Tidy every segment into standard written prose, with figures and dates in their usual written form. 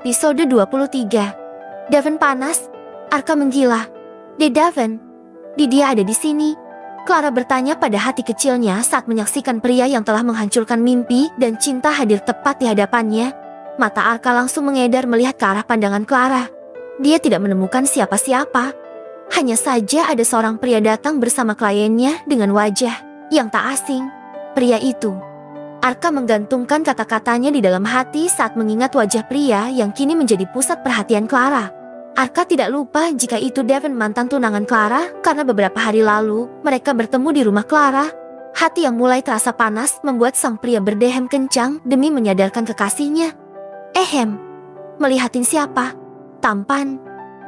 Episode 23. Devon panas. Arka menggila. Devon, dia ada di sini. Clara bertanya pada hati kecilnya saat menyaksikan pria yang telah menghancurkan mimpi dan cinta hadir tepat di hadapannya. Mata Arka langsung mengedar melihat ke arah pandangan Clara. Dia tidak menemukan siapa-siapa. Hanya saja ada seorang pria datang bersama kliennya dengan wajah yang tak asing. Pria itu. Arka menggantungkan kata-katanya di dalam hati saat mengingat wajah pria yang kini menjadi pusat perhatian Clara. Arka tidak lupa jika itu Devon, mantan tunangan Clara, karena beberapa hari lalu mereka bertemu di rumah Clara. Hati yang mulai terasa panas membuat sang pria berdehem kencang demi menyadarkan kekasihnya. Melihatin siapa? Tampan?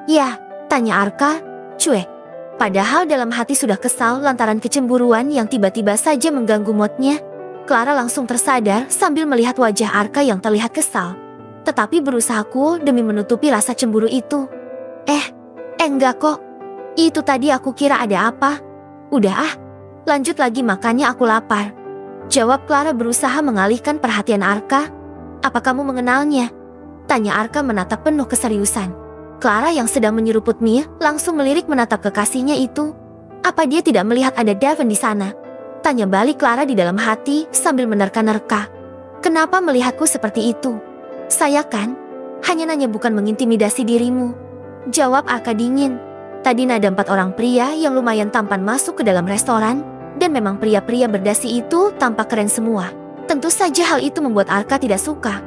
Ya, tanya Arka, cuek. Padahal dalam hati sudah kesal lantaran kecemburuan yang tiba-tiba saja mengganggu moodnya. Clara langsung tersadar sambil melihat wajah Arka yang terlihat kesal. Tetapi berusaha cool demi menutupi rasa cemburu itu. Enggak kok. Itu tadi aku kira ada apa. Udah lanjut lagi, makannya aku lapar. Jawab Clara berusaha mengalihkan perhatian Arka. Apa kamu mengenalnya? Tanya Arka menatap penuh keseriusan. Clara yang sedang menyeruput mie langsung melirik menatap kekasihnya itu. Apa dia tidak melihat ada Devon di sana? Tanya balik Clara di dalam hati sambil menerka-nerka. Kenapa melihatku seperti itu? Saya kan hanya nanya, bukan mengintimidasi dirimu. Jawab Arka dingin. Tadi ada 4 orang pria yang lumayan tampan masuk ke dalam restoran. Dan memang pria-pria berdasi itu tampak keren semua. Tentu saja hal itu membuat Arka tidak suka.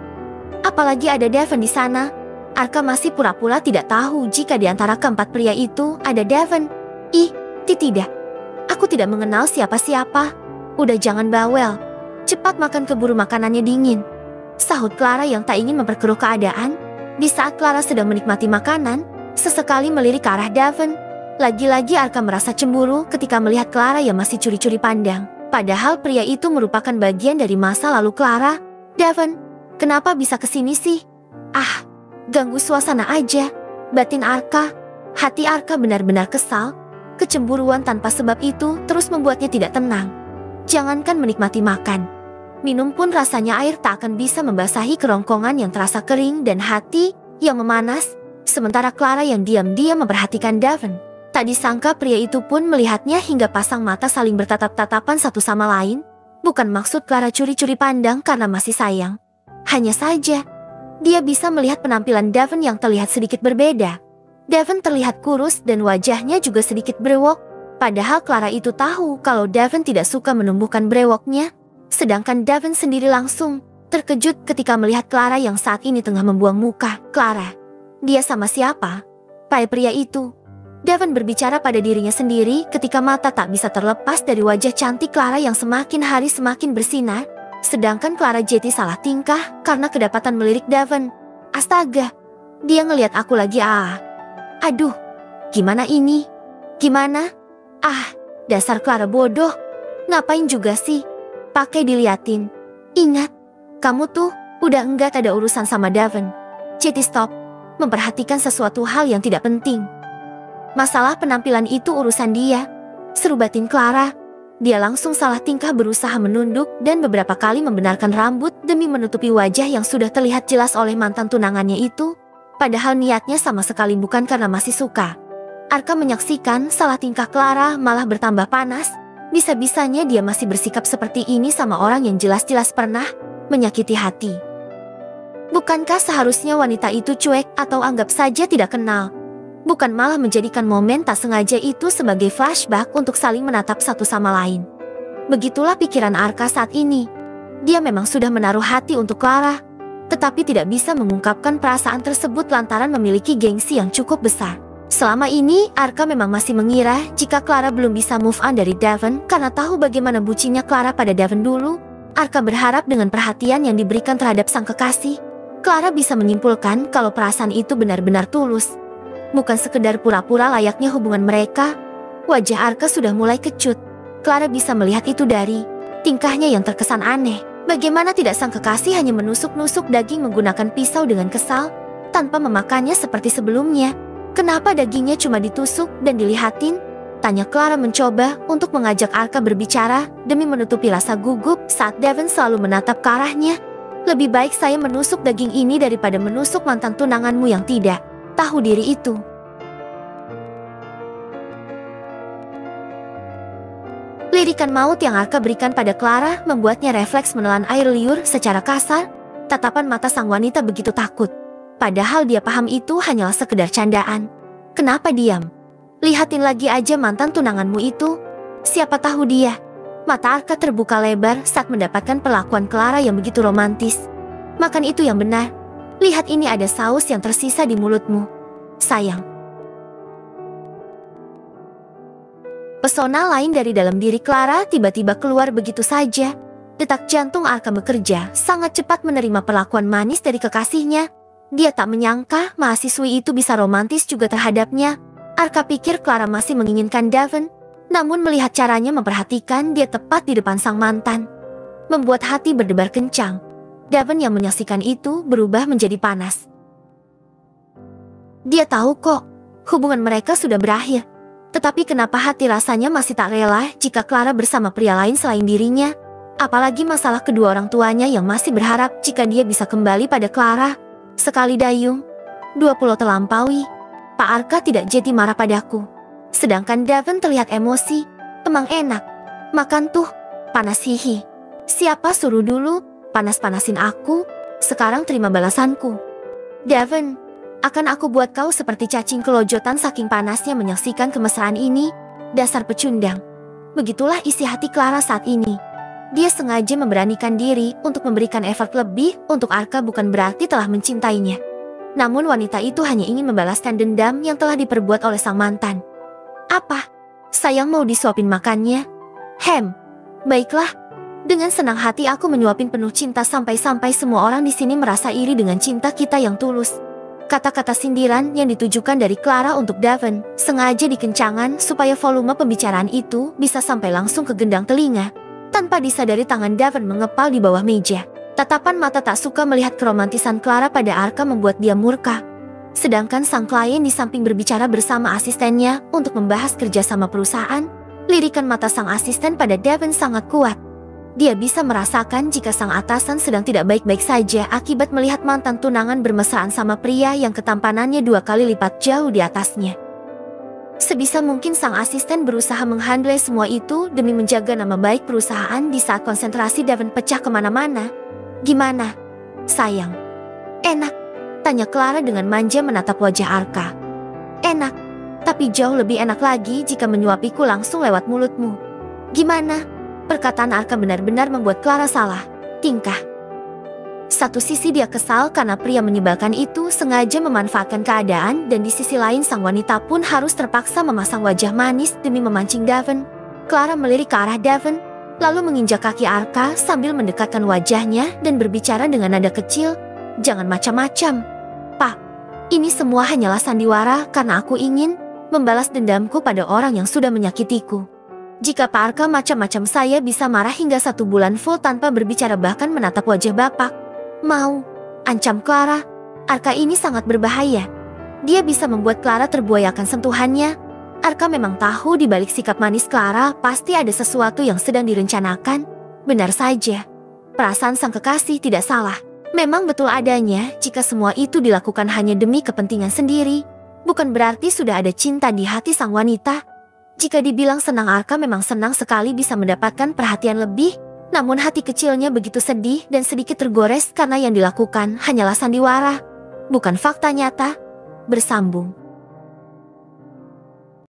Apalagi ada Devon di sana. Arka masih pura-pura tidak tahu jika di antara keempat pria itu ada Devon. Tidak. Aku tidak mengenal siapa-siapa. Udah jangan bawel. Cepat makan, keburu makanannya dingin. Sahut Clara yang tak ingin memperkeruh keadaan. Di saat Clara sedang menikmati makanan, sesekali melirik ke arah Devon. Lagi-lagi Arka merasa cemburu ketika melihat Clara yang masih curi-curi pandang. Padahal pria itu merupakan bagian dari masa lalu Clara. Devon, kenapa bisa kesini sih? Ganggu suasana aja. Batin Arka. Hati Arka benar-benar kesal. Kecemburuan tanpa sebab itu terus membuatnya tidak tenang. Jangankan menikmati makan, minum pun rasanya air tak akan bisa membasahi kerongkongan yang terasa kering dan hati yang memanas. Sementara Clara yang diam-diam memperhatikan Devon. Tak disangka pria itu pun melihatnya hingga pasang mata saling bertatap-tatapan satu sama lain. Bukan maksud Clara curi-curi pandang karena masih sayang. Hanya saja, dia bisa melihat penampilan Devon yang terlihat sedikit berbeda. Devon terlihat kurus dan wajahnya juga sedikit brewok. Padahal Clara itu tahu kalau Devon tidak suka menumbuhkan brewoknya. Sedangkan Devon sendiri langsung terkejut ketika melihat Clara yang saat ini tengah membuang muka. Clara, dia sama siapa? Pria itu. Devon berbicara pada dirinya sendiri ketika mata tak bisa terlepas dari wajah cantik Clara yang semakin hari semakin bersinar. Sedangkan Clara Jetty salah tingkah karena kedapatan melirik Devon. Astaga, dia ngelihat aku lagi. Aduh, gimana ini? Gimana? Dasar Clara bodoh. Ngapain juga sih? Pakai diliatin. Ingat, kamu tuh udah enggak ada urusan sama Devon. Jetty, stop. Memperhatikan sesuatu hal yang tidak penting. Masalah penampilan itu urusan dia. Seru batin Clara. Dia langsung salah tingkah berusaha menunduk dan beberapa kali membenarkan rambut demi menutupi wajah yang sudah terlihat jelas oleh mantan tunangannya itu. Padahal niatnya sama sekali bukan karena masih suka. Arka menyaksikan salah tingkah Clara malah bertambah panas. Bisa-bisanya dia masih bersikap seperti ini sama orang yang jelas-jelas pernah menyakiti hati. Bukankah seharusnya wanita itu cuek atau anggap saja tidak kenal? Bukan malah menjadikan momen tak sengaja itu sebagai flashback untuk saling menatap satu sama lain. Begitulah pikiran Arka saat ini. Dia memang sudah menaruh hati untuk Clara, tetapi tidak bisa mengungkapkan perasaan tersebut lantaran memiliki gengsi yang cukup besar. Selama ini, Arka memang masih mengira jika Clara belum bisa move on dari Devon karena tahu bagaimana bucinnya Clara pada Devon dulu. Arka berharap dengan perhatian yang diberikan terhadap sang kekasih, Clara bisa menyimpulkan kalau perasaan itu benar-benar tulus. Bukan sekedar pura-pura layaknya hubungan mereka. Wajah Arka sudah mulai kecut. Clara bisa melihat itu dari tingkahnya yang terkesan aneh. Bagaimana tidak sang kekasih hanya menusuk-nusuk daging menggunakan pisau dengan kesal, tanpa memakannya seperti sebelumnya. Kenapa dagingnya cuma ditusuk dan dilihatin? Tanya Clara mencoba untuk mengajak Arka berbicara demi menutupi rasa gugup saat Devon selalu menatap ke arahnya. Lebih baik saya menusuk daging ini daripada menusuk mantan tunanganmu yang tidak tahu diri itu. Lirikan maut yang Arka berikan pada Clara membuatnya refleks menelan air liur secara kasar. Tatapan mata sang wanita begitu takut. Padahal dia paham itu hanyalah sekedar candaan. Kenapa diam? Lihatin lagi aja mantan tunanganmu itu. Siapa tahu dia. Mata Arka terbuka lebar saat mendapatkan perlakuan Clara yang begitu romantis. Makan itu yang benar. Lihat ini ada saus yang tersisa di mulutmu. Sayang. Pesona lain dari dalam diri Clara tiba-tiba keluar begitu saja. Detak jantung Arka bekerja sangat cepat menerima perlakuan manis dari kekasihnya. Dia tak menyangka mahasiswi itu bisa romantis juga terhadapnya. Arka pikir Clara masih menginginkan Davin. Namun melihat caranya memperhatikan dia tepat di depan sang mantan, membuat hati berdebar kencang. Davin yang menyaksikan itu berubah menjadi panas. Dia tahu kok, hubungan mereka sudah berakhir. Tetapi kenapa hati rasanya masih tak rela jika Clara bersama pria lain selain dirinya? Apalagi masalah kedua orang tuanya yang masih berharap jika dia bisa kembali pada Clara. Sekali dayung, 2 pulau terlampaui. Pak Arka tidak jadi marah padaku. Sedangkan Davin terlihat emosi. Emang enak. Makan tuh. Panas hihi. Siapa suruh dulu? Panas-panasin aku. Sekarang terima balasanku. Davin, akan aku buat kau seperti cacing kelojotan saking panasnya menyaksikan kemesraan ini. Dasar pecundang. Begitulah isi hati Clara saat ini. Dia sengaja memberanikan diri untuk memberikan effort lebih untuk Arka bukan berarti telah mencintainya. Namun wanita itu hanya ingin membalaskan dendam yang telah diperbuat oleh sang mantan. Apa? Sayang mau disuapin makannya? Baiklah. Dengan senang hati aku menyuapin penuh cinta sampai-sampai semua orang di sini merasa iri dengan cinta kita yang tulus. Kata-kata sindiran yang ditujukan dari Clara untuk Davin sengaja dikencangkan supaya volume pembicaraan itu bisa sampai langsung ke gendang telinga. Tanpa disadari tangan Davin mengepal di bawah meja. Tatapan mata tak suka melihat keromantisan Clara pada Arka membuat dia murka. Sedangkan sang klien di samping berbicara bersama asistennya untuk membahas kerjasama perusahaan, lirikan mata sang asisten pada Davin sangat kuat. Dia bisa merasakan jika sang atasan sedang tidak baik-baik saja akibat melihat mantan tunangan bermesraan sama pria yang ketampanannya 2 kali lipat jauh di atasnya. Sebisa mungkin sang asisten berusaha menghandle semua itu demi menjaga nama baik perusahaan di saat konsentrasi Davin pecah kemana-mana. Gimana? Sayang. Enak. Tanya Clara dengan manja menatap wajah Arka. Enak, tapi jauh lebih enak lagi jika menyuapiku langsung lewat mulutmu. Gimana? Perkataan Arka benar-benar membuat Clara salah tingkah. Satu sisi dia kesal karena pria menyebalkan itu sengaja memanfaatkan keadaan dan di sisi lain sang wanita pun harus terpaksa memasang wajah manis demi memancing Davin. Clara melirik ke arah Davin, lalu menginjak kaki Arka sambil mendekatkan wajahnya dan berbicara dengan nada kecil. Jangan macam-macam. Pak, ini semua hanyalah sandiwara karena aku ingin membalas dendamku pada orang yang sudah menyakitiku. Jika Pak Arka macam-macam saya bisa marah hingga 1 bulan full tanpa berbicara bahkan menatap wajah Bapak. Mau, ancam Clara. Arka ini sangat berbahaya. Dia bisa membuat Clara terbuai akan sentuhannya. Arka memang tahu di balik sikap manis Clara pasti ada sesuatu yang sedang direncanakan. Benar saja. Perasaan sang kekasih tidak salah. Memang betul adanya jika semua itu dilakukan hanya demi kepentingan sendiri. Bukan berarti sudah ada cinta di hati sang wanita. Jika dibilang senang Arka memang senang sekali bisa mendapatkan perhatian lebih. Namun hati kecilnya begitu sedih dan sedikit tergores karena yang dilakukan hanyalah sandiwara. Bukan fakta nyata. Bersambung.